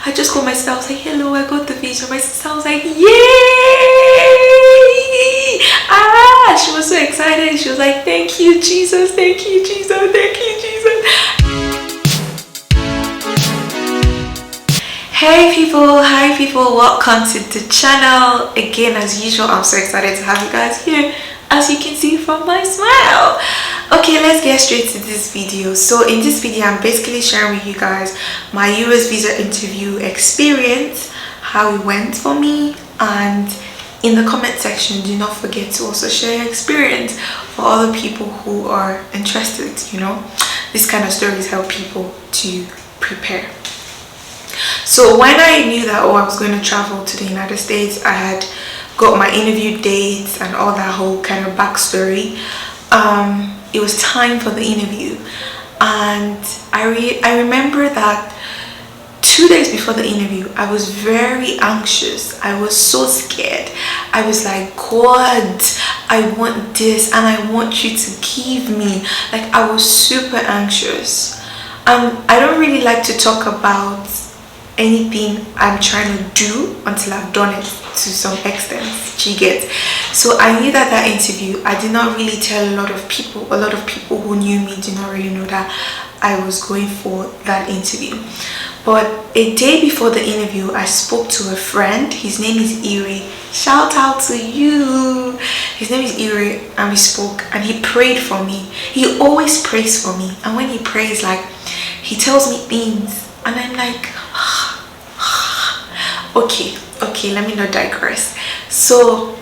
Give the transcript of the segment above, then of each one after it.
I just called my sister. I was like, hello, I got the visa. My sister was like, yay! Ah, she was so excited. She was like, thank you, Jesus, thank you, Jesus, thank you, Jesus. Hey people, hi people, welcome to the channel. Again, as usual, I'm so excited to have you guys here, as you can see from my smile. Okay, let's get straight to this video. So in this video, I'm basically sharing with you guys my US visa interview experience, how it went for me, and in the comment section, do not forget to also share your experience for other people who are interested. You know, these kind of stories help people to prepare. So when I knew that I was going to travel to the United States, I had got my interview dates and all that whole kind of backstory. It was time for the interview, and I remember that 2 days before the interview, I was very anxious. I was so scared. I was like, God, I want this and I want you to give me. Like, I was super anxious. I don't really like to talk about anything I'm trying to do until I've done it to some extent. You get? So I knew that interview, I did not really tell a lot of people who knew me did not really know that I was going for that interview. But a day before the interview, I spoke to a friend. His name is Iri. Shout out to you. His name is Iri, and we spoke, and he prayed for me. He always prays for me, and when he prays, like, he tells me things, and I'm like, okay, let me not digress. So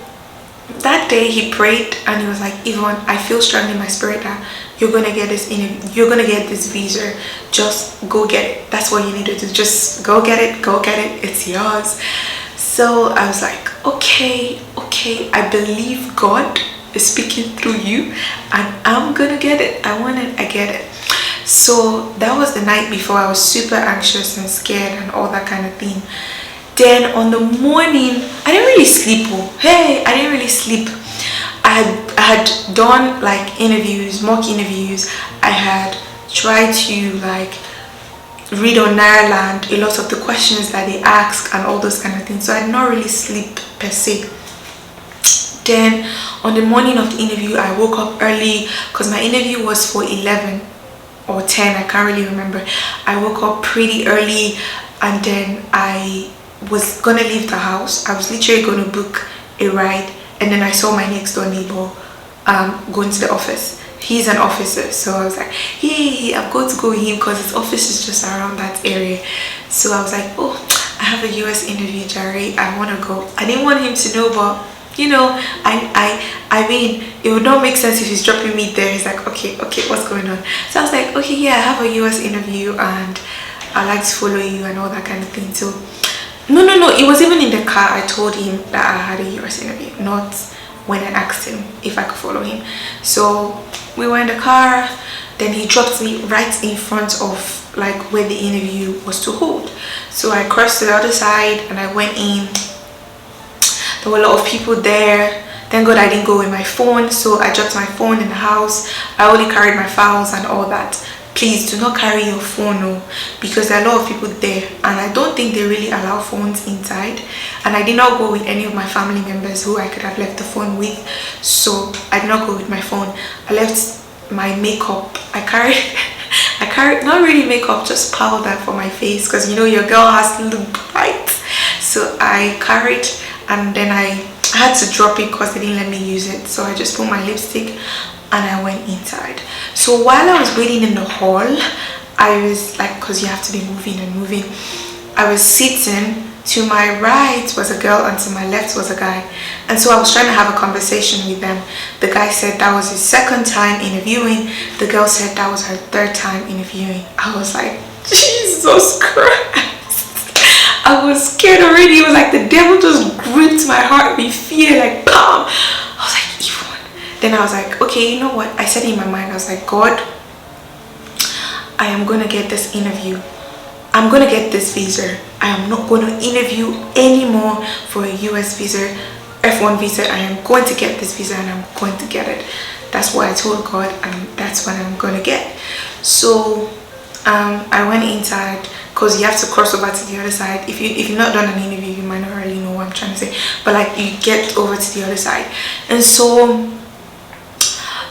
that day he prayed and he was like, Yvonne, I feel strongly in my spirit that you're gonna get this visa. Just go get it. That's what you need to do. Just go get it, it's yours. So I was like, okay, I believe God is speaking through you and I'm gonna get it. I want it, I get it. So that was the night before. I was super anxious and scared and all that kind of thing. Then on the morning, I didn't really sleep. I didn't really sleep. I had done like mock interviews. I had tried to like read on Ireland a lot of the questions that they ask and all those kind of things. So I did not really sleep per se. Then on the morning of the interview, I woke up early because my interview was for 11 or 10, I can't really remember. I woke up pretty early, and then I was gonna leave the house. I was literally gonna book a ride, and then I saw my next door neighbor going to the office. He's an officer, so I was like, hey, I'm going to go with him because his office is just around that area. So I was like, oh, I have a US interview, Jerry, I want to go. I didn't want him to know, but you know, I mean, it would not make sense if he's dropping me there. He's like, okay, what's going on? So I was like, okay, yeah, I have a US interview and I like to follow you and all that kind of thing. So no, it was even in the car. I told him that I had a US interview, not when I asked him if I could follow him. So we were in the car, then he dropped me right in front of like where the interview was to hold. So I crossed to the other side and I went in. There were a lot of people there. Thank God I didn't go with my phone, so I dropped my phone in the house. I only carried my files and all that. Please do not carry your phone, because there are a lot of people there and I don't think they really allow phones inside. And I did not go with any of my family members who I could have left the phone with, so I did not go with my phone. I left my makeup. I carried not really makeup, just powder for my face, because you know your girl has to look bright. So I carried, and then I had to drop it because they didn't let me use it. So I just put my lipstick and I went inside. So while I was waiting in the hall, I was like, because you have to be moving and moving, I was sitting. To my right was a girl and to my left was a guy, and so I was trying to have a conversation with them. The guy said that was his second time interviewing. The girl said that was her third time interviewing. I was like, Jesus Christ, I was scared already. It was like the devil just gripped my heart with fear, like bam. I was like, Yvonne. Then I was like, okay, you know what? I said in my mind, I was like, God, I am gonna get this interview. I'm gonna get this visa. I am not going to interview anymore for a US visa, F1 visa. I am going to get this visa and I'm going to get it. That's what I told God, and that's what I'm gonna get. So I went inside. because you have to cross over to the other side. If you've not done an interview, you might not really know what I'm trying to say, but like you get over to the other side. And so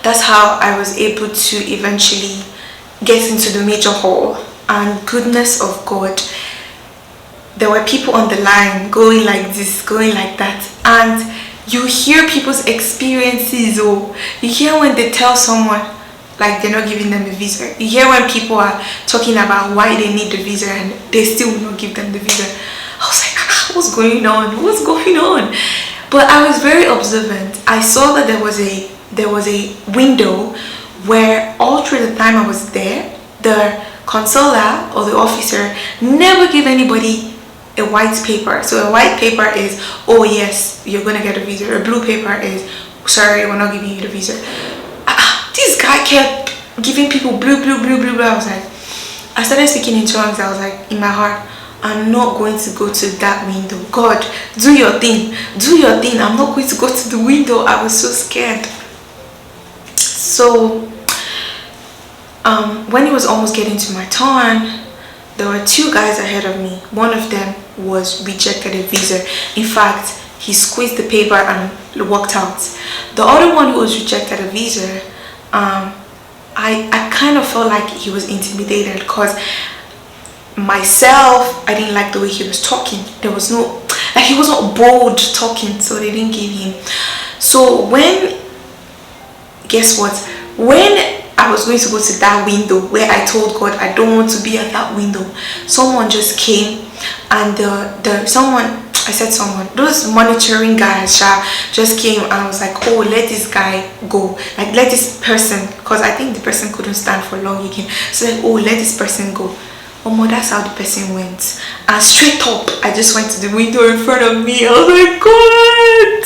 that's how I was able to eventually get into the major hall. And goodness of God, there were people on the line going like this, going like that, and you hear people's experiences. Or you hear when they tell someone like they're not giving them the visa. You hear when people are talking about why they need the visa and they still will not give them the visa. I was like, what's going on? What's going on? But I was very observant. I saw that there was a window where all through the time I was there, the consular or the officer never gave anybody a white paper. So a white paper is, oh yes, you're gonna get a visa. A blue paper is, sorry, we're not giving you the visa. This guy kept giving people blue. I was like, I started speaking in tongues. I was like, in my heart, I'm not going to go to that window. God, do your thing. I'm not going to go to the window. I was so scared. So when it was almost getting to my turn, there were two guys ahead of me. One of them was rejected a visa. In fact, he squeezed the paper and walked out. The other one who was rejected a visa, I kind of felt like he was intimidated, because myself, I didn't like the way he was talking. There was no, like, he was not bold talking, so they didn't give him. So guess what? When I was going to go to that window where I told God I don't want to be at that window, someone just came, and those monitoring guys just came, and I was like, oh, let this guy go, like let this person, because I think the person couldn't stand for long again. So like, oh, let this person go. Oh, that's how the person went, and straight up I just went to the window in front of me. I was like, God.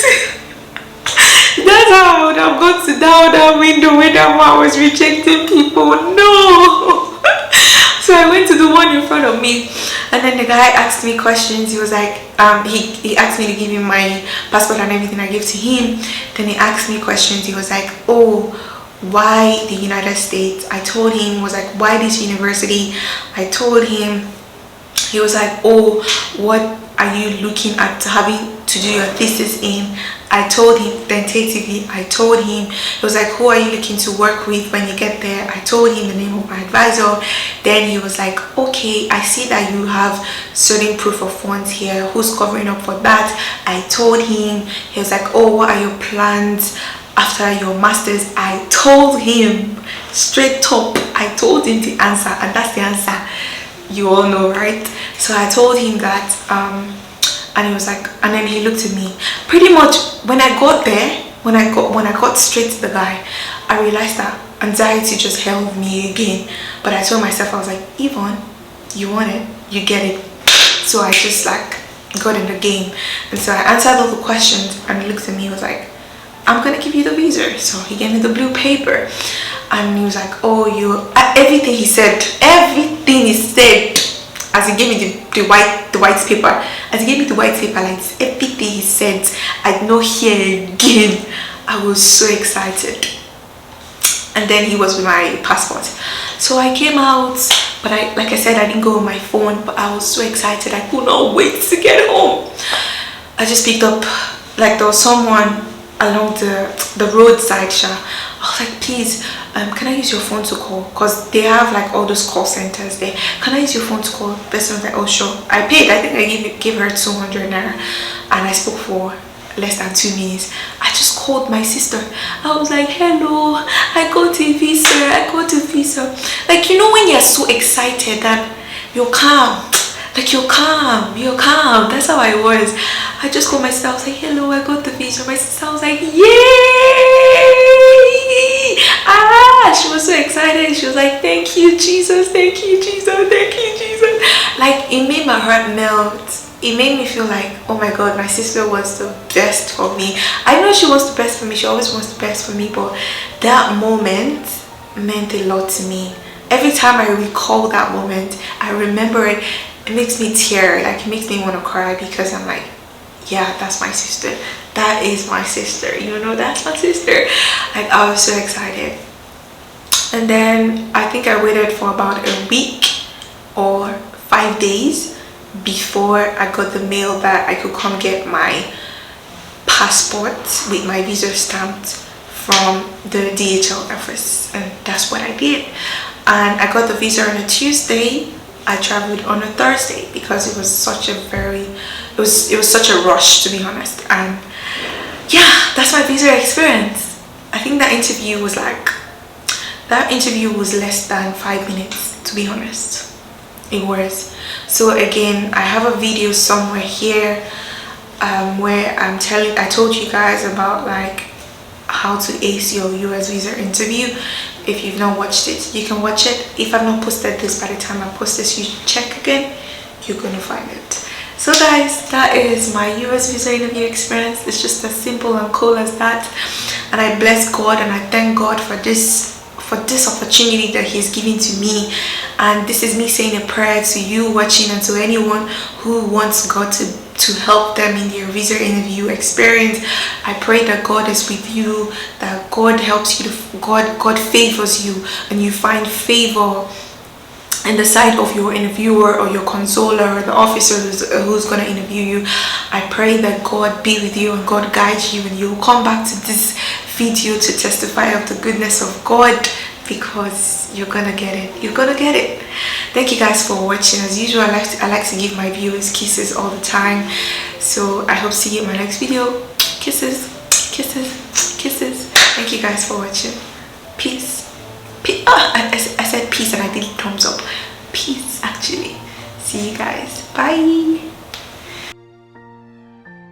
That's how I would have got to that window where that one was rejecting people. No. So I went to the one in front of me, and then the guy asked me questions. He was like, he asked me to give him my passport and everything. I gave to him. Then he asked me questions. He was like, oh, why the United States? I told him. Was like, why this university? I told him. He was like, oh, what are you looking at having to do your thesis in? I told him tentatively. I told him. He was like, who are you looking to work with when you get there? I told him the name of my advisor. Then he was like, okay, I see that you have certain proof of funds here. Who's covering up for that? I told him. He was like, oh, what are your plans after your master's? I told him straight up. I told him the answer, and that's the answer you all know, right? So I told him that, and he was like, and then he looked at me. Pretty much when I got there, when I got straight to the guy, I realized that anxiety just held me again. But I told myself, I was like, Yvonne, you want it, you get it. So I just like got in the game, and so I answered all the questions, and he looked at me. He was like, I'm gonna give you the visa. So he gave me the blue paper, and he was like, oh, everything he said, as he gave me the white paper, as he gave me the white paper, like everything he said, I did not hear again. I was so excited. And then he was with my passport. So I came out, but like I said, I didn't go on my phone, but I was so excited. I could not wait to get home. I just picked up, like there was someone along the roadside. I was like, please, can I use your phone to call? Because they have like all those call centers there. Can I use your phone to call? The person was like, oh sure. I paid. I think I gave her 200 naira, and I spoke for less than 2 minutes. I just called my sister. I was like, hello, I got a visa. Like, you know when you're so excited that you're calm. Like you're calm. That's how I was. I just called my sister. I was like, hello, I got the visa. My sister was like, yay! She was so excited. She was like, thank you, Jesus. Like, it made my heart melt. It made me feel like, oh my God, my sister was the best for me. I know she was the best for me. She always wants the best for me. But that moment meant a lot to me. Every time I recall that moment, I remember it. It makes me tear. Like, it makes me want to cry, because I'm like, yeah, that's my sister. That is my sister. You know, that's my sister. Like, I was so excited. And then I think I waited for about a week or 5 days before I got the mail that I could come get my passport with my visa stamped from the DHL office, and that's what I did. And I got the visa on a Tuesday. I traveled on a Thursday because it was such a such a rush, to be honest. And yeah, that's my visa experience. I think that interview was less than 5 minutes, to be honest. It was. So again, I have a video somewhere here where I told you guys about like how to ace your US visa interview. If you've not watched it, you can watch it. If I've not posted this, by the time I post this, you check again, you're gonna find it. So guys, that is my US visa interview experience. It's just as simple and cool as that. And I bless God and I thank God for this opportunity that He has given to me. And this is me saying a prayer to you watching and to anyone who wants God to help them in their visa interview experience. I pray that God is with you, that God helps you, God favors you, and you find favor in the sight of your interviewer or your consoler or the officer who's going to interview you. I pray that God be with you and God guides you, and you'll come back to this video to testify of the goodness of God, because you're gonna get it. Thank you guys for watching. As usual, I like to give my viewers kisses all the time, so I hope to see you in my next video. Kisses. Thank you guys for watching. Peace. I said peace and I did thumbs up. Peace, actually. See you guys. Bye.